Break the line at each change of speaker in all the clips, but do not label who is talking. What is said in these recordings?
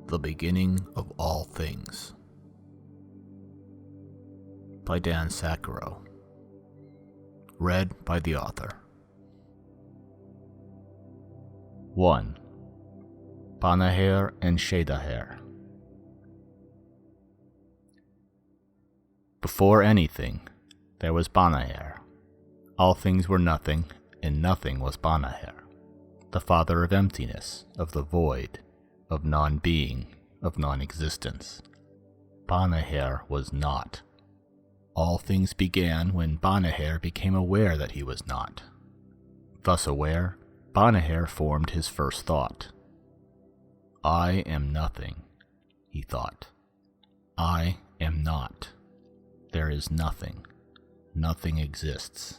The Beginning of All Things by Dan Sakharov. Read by the author. 1. Banaheir and Shaydaheir. Before anything, there was Banaheir. All things were nothing, and nothing was Banaheir, the father of emptiness, of the void, of non-being, of non-existence. Banaheir was not. All things began when Banaheir became aware that he was not. Thus aware, Banaheir formed his first thought. I am nothing, he thought. I am not. There is nothing. Nothing exists.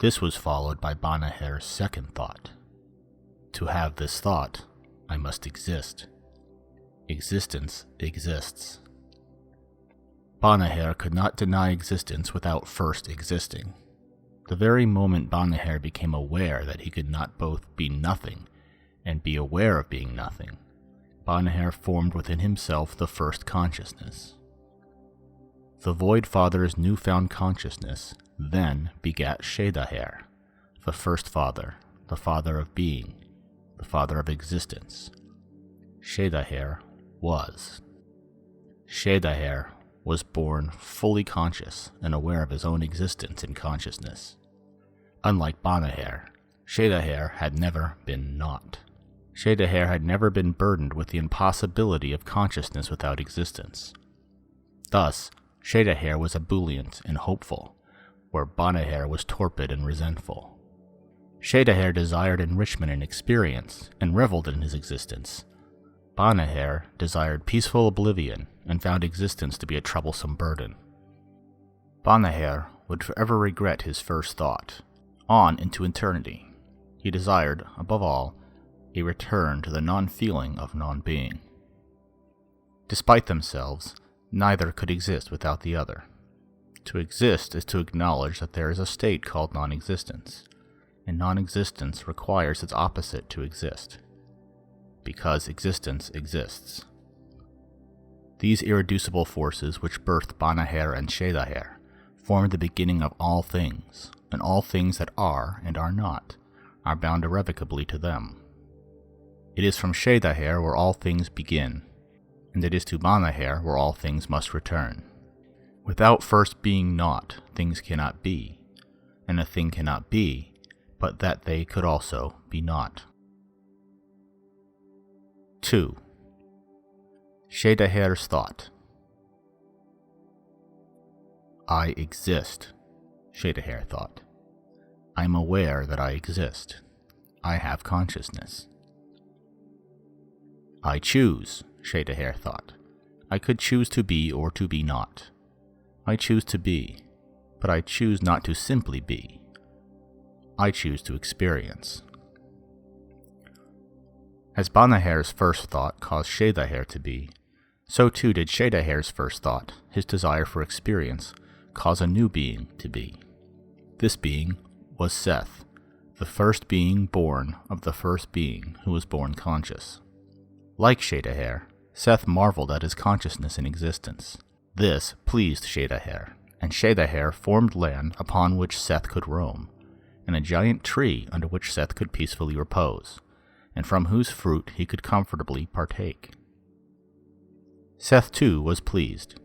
This was followed by Banaheir's second thought. To have this thought, I must exist. Existence exists. Banaheir could not deny existence without first existing. The very moment Banaheir became aware that he could not both be nothing and be aware of being nothing, Banaheir formed within himself the first consciousness. The Void Father's newfound consciousness then begat Shaydaheir, the first father, the father of being, the father of existence. Shaydaheir was. Shaydaheir was born fully conscious and aware of his own existence and consciousness. Unlike Banaheir, Shaydaheir had never been not. Shaydaheir had never been burdened with the impossibility of consciousness without existence. Thus, Shaydaheir was ebullient and hopeful, where Banaheir was torpid and resentful. Shaydaheir desired enrichment and experience, and reveled in his existence. Banaheir desired peaceful oblivion, and found existence to be a troublesome burden. Banaheir would forever regret his first thought. On into eternity, he desired, above all, a return to the non-feeling of non-being. Despite themselves, neither could exist without the other. To exist is to acknowledge that there is a state called non-existence, and non-existence requires its opposite to exist, because existence exists. These irreducible forces which birthed Banaheir and Shaydaheir formed the beginning of all things, and all things that are and are not are bound irrevocably to them. It is from Shaydaheir where all things begin, and it is to Banaheir where all things must return. Without first being not, things cannot be, and a thing cannot be, but that they could also be not. 2. Shaydaheir's thought. I exist, Shaydaheir thought. I am aware that I exist. I have consciousness. I choose, Shaydaheir thought. I could choose to be or to be not. I choose to be, but I choose not to simply be. I choose to experience. As Banaheir's first thought caused Shaydaheir to be, so too did Shaydaheir's first thought, his desire for experience, cause a new being to be. This being was Seth, the first being born of the first being who was born conscious. Like Shaydaheir, Seth marveled at his consciousness and existence. This pleased Shaydaheir, and Shaydaheir formed land upon which Seth could roam, and a giant tree under which Seth could peacefully repose, and from whose fruit he could comfortably partake. Seth too was pleased.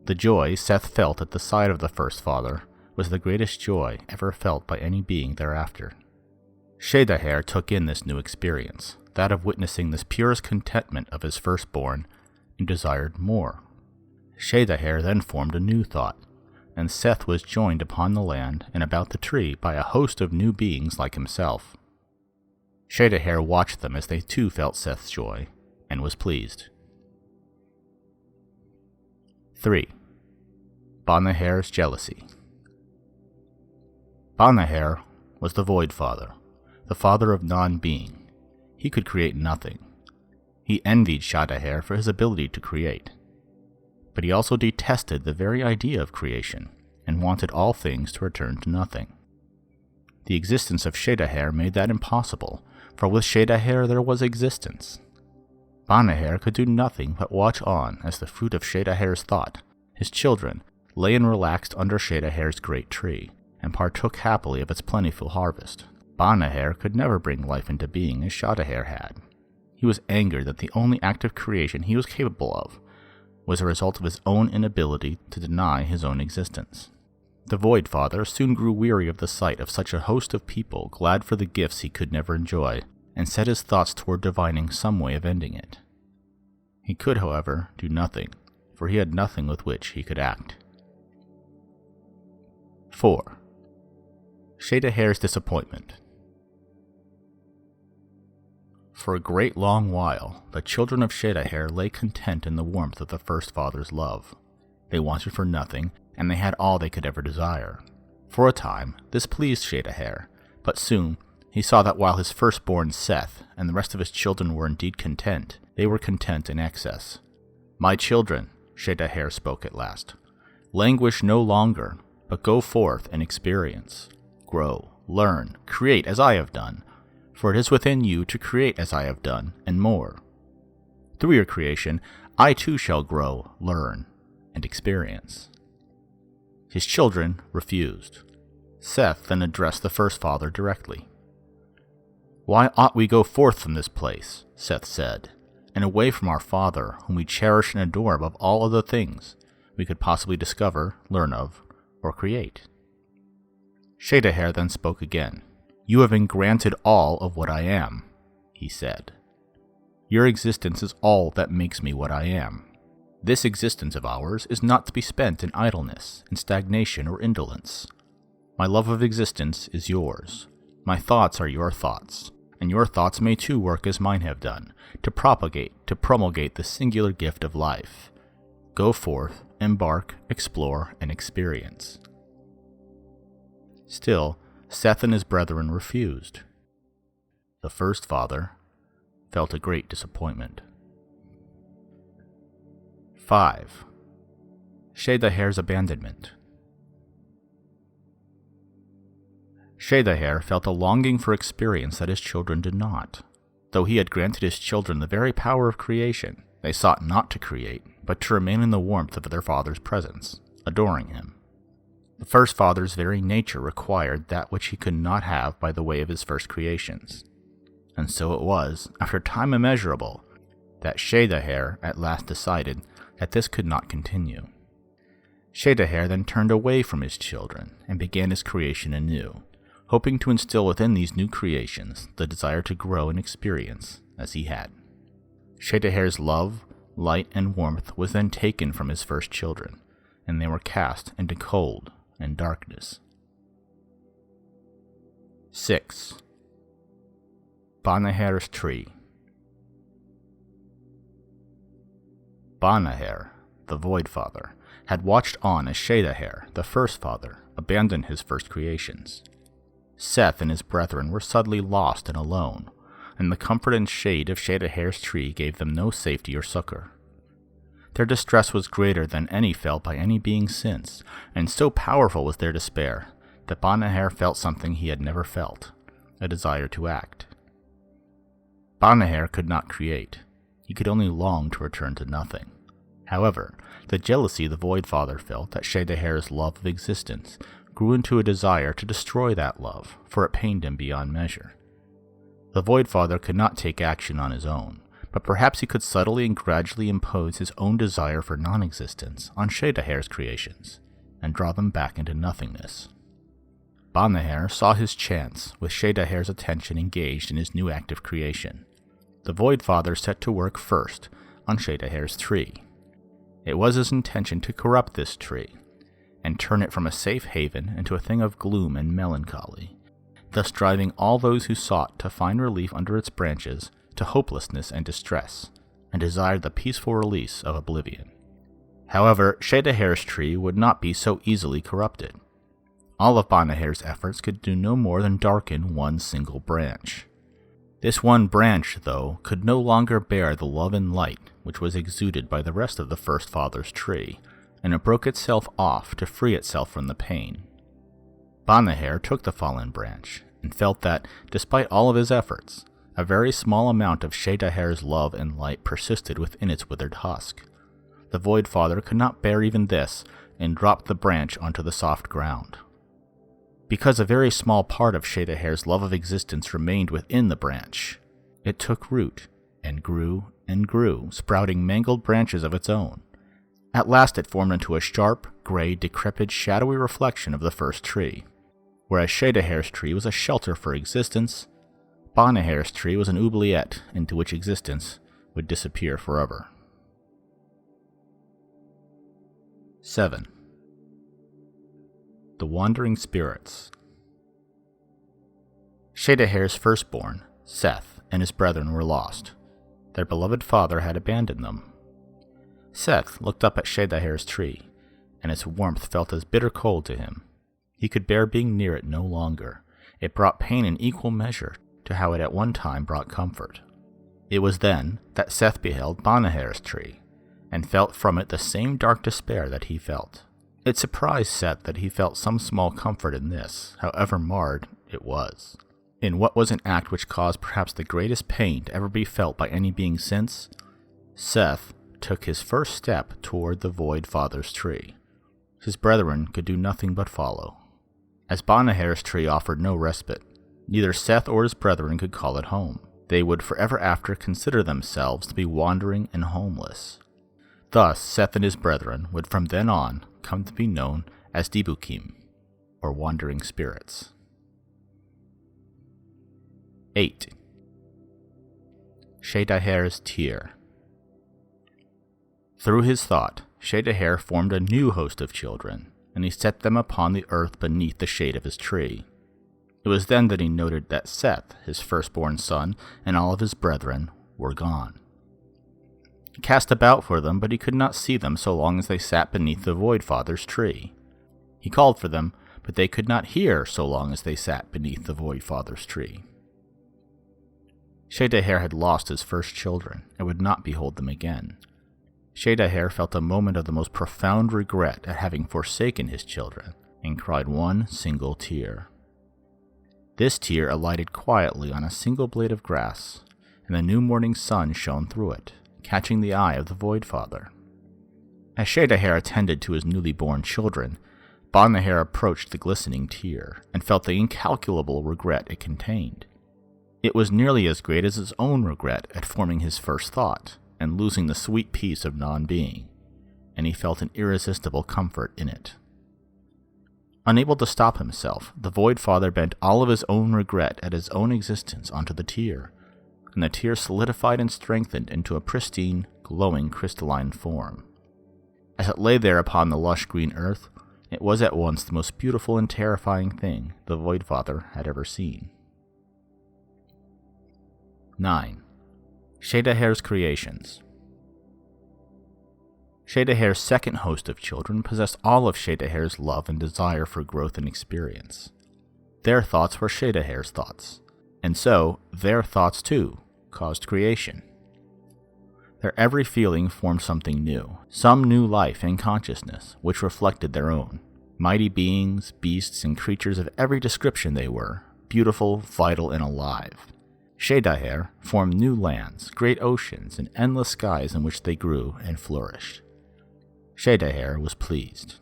The joy Seth felt at the sight of the first father was the greatest joy ever felt by any being thereafter. Shaydaheir took in this new experience, that of witnessing this purest contentment of his firstborn, and desired more. Shaydaheir then formed a new thought, and Seth was joined upon the land and about the tree by a host of new beings like himself. Shaydaheir watched them as they too felt Seth's joy, and was pleased. 3. Banaheir's jealousy. Banaheir was the Void Father, the father of non-being. He could create nothing. He envied Shaydaheir for his ability to create. But he also detested the very idea of creation, and wanted all things to return to nothing. The existence of Shaydaheir made that impossible, for with Shaydaheir there was existence. Banaheir could do nothing but watch on as the fruit of Shaydaheir's thought, his children, lay and relaxed under Shaydaheir's great tree, and partook happily of its plentiful harvest. Banaheir could never bring life into being as Shaydaheir had. He was angered that the only active creation he was capable of was a result of his own inability to deny his own existence. The Void Father soon grew weary of the sight of such a host of people glad for the gifts he could never enjoy, and set his thoughts toward divining some way of ending it. He could, however, do nothing, for he had nothing with which he could act. 4. Shaydaheir's disappointment. For a great long while, the children of Shaydaheir lay content in the warmth of the First Father's love. They wanted for nothing, and they had all they could ever desire. For a time, this pleased Shaydaheir, but soon he saw that while his firstborn Seth and the rest of his children were indeed content, they were content in excess. "My children," Shaydaheir spoke at last, "languish no longer, but go forth and experience. Grow, learn, create as I have done, for it is within you to create as I have done, and more. Through your creation, I too shall grow, learn, and experience." His children refused. Seth then addressed the First Father directly. "Why ought we go forth from this place," Seth said, "and away from our Father, whom we cherish and adore above all other things we could possibly discover, learn of, or create?" Shaydaheir then spoke again. "You have been granted all of what I am," he said. "Your existence is all that makes me what I am. This existence of ours is not to be spent in idleness, in stagnation, or indolence. My love of existence is yours. My thoughts are your thoughts, and your thoughts may too work as mine have done, to propagate, to promulgate the singular gift of life. Go forth, embark, explore, and experience." Still, Seth and his brethren refused. The First Father felt a great disappointment. 5. Shaydaheir's abandonment. Shaydaheir felt a longing for experience that his children did not. Though he had granted his children the very power of creation, they sought not to create, but to remain in the warmth of their father's presence, adoring him. The First Father's very nature required that which he could not have by the way of his first creations. And so it was, after time immeasurable, that Shaydaheir at last decided that this could not continue. Shaydaheir then turned away from his children and began his creation anew, hoping to instill within these new creations the desire to grow and experience as he had. Shaydaheir's love, light, and warmth was then taken from his first children, and they were cast into cold and darkness. 6. Banaheir's tree. Banaheir, the Void Father, had watched on as Shaydaheir, the First Father, abandoned his first creations. Seth and his brethren were suddenly lost and alone, and the comfort and shade of Shaydaheir's tree gave them no safety or succor. Their distress was greater than any felt by any being since, and so powerful was their despair that Banaheir felt something he had never felt, a desire to act. Banaheir could not create. He could only long to return to nothing. However, the jealousy the Void Father felt at Shaydaheir's love of existence grew into a desire to destroy that love, for it pained him beyond measure. The Void Father could not take action on his own, but perhaps he could subtly and gradually impose his own desire for non-existence on Shaydaheir's creations, and draw them back into nothingness. Banaheir saw his chance with Shaydaheir's attention engaged in his new active creation. The Void Father set to work first on Shaydaheir's tree. It was his intention to corrupt this tree, and turn it from a safe haven into a thing of gloom and melancholy, thus driving all those who sought to find relief under its branches to hopelessness and distress, and desired the peaceful release of oblivion. However, Shaydaheir's tree would not be so easily corrupted. All of Banaheir's efforts could do no more than darken one single branch. This one branch, though, could no longer bear the love and light which was exuded by the rest of the First Father's tree, and it broke itself off to free itself from the pain. Banaheir took the fallen branch, and felt that, despite all of his efforts, A very small amount of Shaydaheir's love and light persisted within its withered husk. The Void Father could not bear even this, and dropped the branch onto the soft ground. Because a very small part of Shaydaheir's love of existence remained within the branch, it took root, and grew, sprouting mangled branches of its own. At last it formed into a sharp, gray, decrepit, shadowy reflection of the first tree. Whereas Shaydaheir's tree was a shelter for existence, Banaheir's tree was an oubliette into which existence would disappear forever. 7. The Wandering Spirits. Shaydaheir's firstborn, Seth, and his brethren were lost. Their beloved father had abandoned them. Seth looked up at Shaydaheir's tree, and its warmth felt as bitter cold to him. He could bear being near it no longer. It brought pain in equal measure to how it at one time brought comfort. It was then that Seth beheld Banaheir's tree, and felt from it the same dark despair that he felt. It surprised Seth that he felt some small comfort in this, however marred it was. In what was an act which caused perhaps the greatest pain to ever be felt by any being since, Seth took his first step toward the Void Father's tree. His brethren could do nothing but follow. As Banaheir's tree offered no respite, neither Seth or his brethren could call it home. They would forever after consider themselves to be wandering and homeless. Thus Seth and his brethren would from then on come to be known as Dibukim, or wandering spirits. 8. Shaydaheir's tear. Through his thought, Shaydaheir formed a new host of children, and he set them upon the earth beneath the shade of his tree. It was then that he noted that Seth, his firstborn son, and all of his brethren were gone. He cast about for them, but he could not see them so long as they sat beneath the Void Father's tree. He called for them, but they could not hear so long as they sat beneath the Void Father's tree. Shaydaheir had lost his first children, and would not behold them again. Shaydaheir felt a moment of the most profound regret at having forsaken his children, and cried one single tear. This tear alighted quietly on a single blade of grass, and the new morning sun shone through it, catching the eye of the Void Father. As Shaydaheir attended to his newly born children, Banaheir approached the glistening tear, and felt the incalculable regret it contained. It was nearly as great as his own regret at forming his first thought, and losing the sweet peace of non-being, and he felt an irresistible comfort in it. Unable to stop himself, the Void Father bent all of his own regret at his own existence onto the tear, and the tear solidified and strengthened into a pristine, glowing crystalline form. As it lay there upon the lush green earth, it was at once the most beautiful and terrifying thing the Void Father had ever seen. 9. Shaydaheir's creations. Shaydaheir's second host of children possessed all of Shaydaheir's love and desire for growth and experience. Their thoughts were Shaydaheir's thoughts, and so their thoughts too caused creation. Their every feeling formed something new, some new life and consciousness which reflected their own. Mighty beings, beasts, and creatures of every description they were, beautiful, vital, and alive. Shaydaheir formed new lands, great oceans, and endless skies in which they grew and flourished. Shaydaheir was pleased.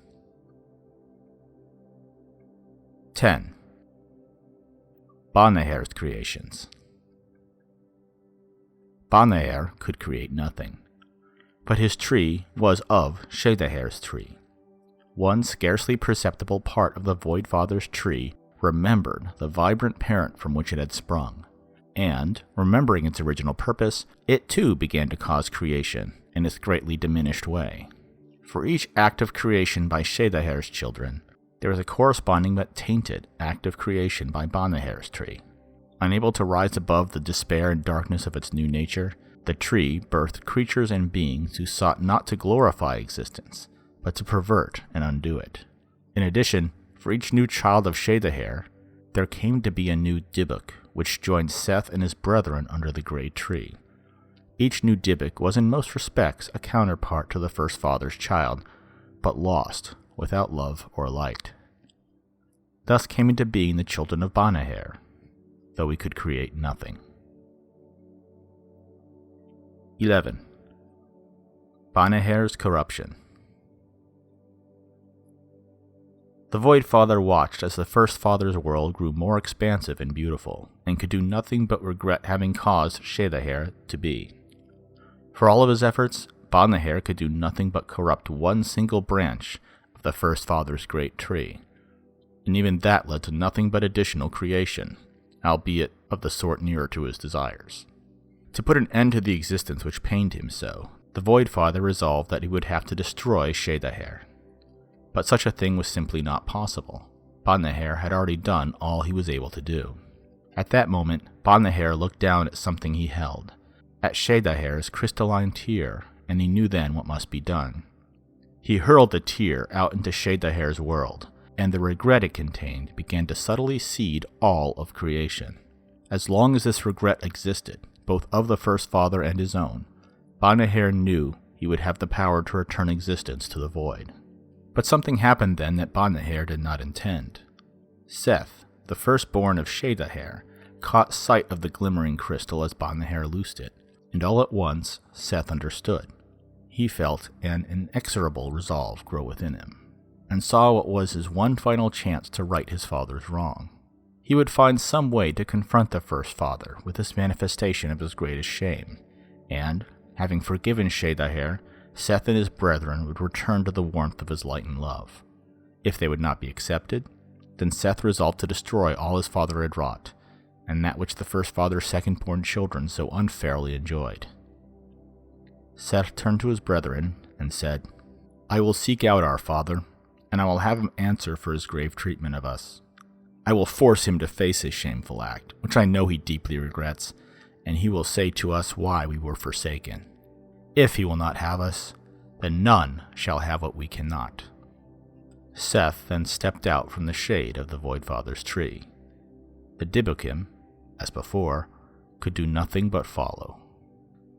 10. Banaheir's creations. Banaheir could create nothing, but his tree was of Shaydaheir's tree. One scarcely perceptible part of the Void Father's tree remembered the vibrant parent from which it had sprung, and, remembering its original purpose, it too began to cause creation in its greatly diminished way. For each act of creation by Shaydaheir's children, there was a corresponding but tainted act of creation by Banaheir's tree. Unable to rise above the despair and darkness of its new nature, the tree birthed creatures and beings who sought not to glorify existence, but to pervert and undo it. In addition, for each new child of Shaydaheir, there came to be a new Dybbuk, which joined Seth and his brethren under the great tree. Each new Dybbuk was in most respects a counterpart to the first father's child, but lost, without love or light. Thus came into being the children of Banaheir, though he could create nothing. 11. Banaheir's corruption. The Void Father watched as the First Father's world grew more expansive and beautiful, and could do nothing but regret having caused Shaydaheir to be. For all of his efforts, Banaheir could do nothing but corrupt one single branch of the First Father's great tree, and even that led to nothing but additional creation, albeit of the sort nearer to his desires. To put an end to the existence which pained him so, the Void Father resolved that he would have to destroy Shaydaheir. But such a thing was simply not possible. Banaheir had already done all he was able to do. At that moment, Banaheir looked down at something he held, at Shaydaheir's crystalline tear, and he knew then what must be done. He hurled the tear out into Shaydaheir's world, and the regret it contained began to subtly seed all of creation. As long as this regret existed, both of the First Father and his own, Banaheir knew he would have the power to return existence to the void. But something happened then that Banaheir did not intend. Seth, the firstborn of Shaydaheir, caught sight of the glimmering crystal as Banaheir loosed it, and all at once Seth understood. He felt an inexorable resolve grow within him, and saw what was his one final chance to right his father's wrong. He would find some way to confront the First Father with this manifestation of his greatest shame, and, having forgiven Shaydaheir, Seth and his brethren would return to the warmth of his light and love. If they would not be accepted, then Seth resolved to destroy all his father had wrought, and that which the First Father's second-born children so unfairly enjoyed. Seth turned to his brethren and said, "I will seek out our father, and I will have him answer for his grave treatment of us. I will force him to face his shameful act, which I know he deeply regrets, and he will say to us why we were forsaken. If he will not have us, then none shall have what we cannot." Seth then stepped out from the shade of the Void Father's tree. The Dibukim, as before, could do nothing but follow.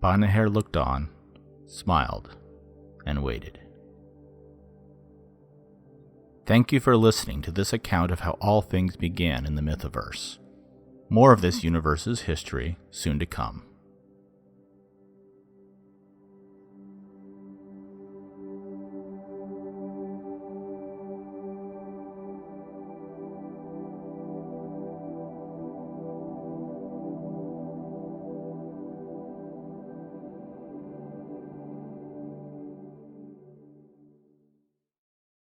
Banaheir looked on, smiled, and waited. Thank you for listening to this account of how all things began in the Mythoverse. More of this universe's history soon to come.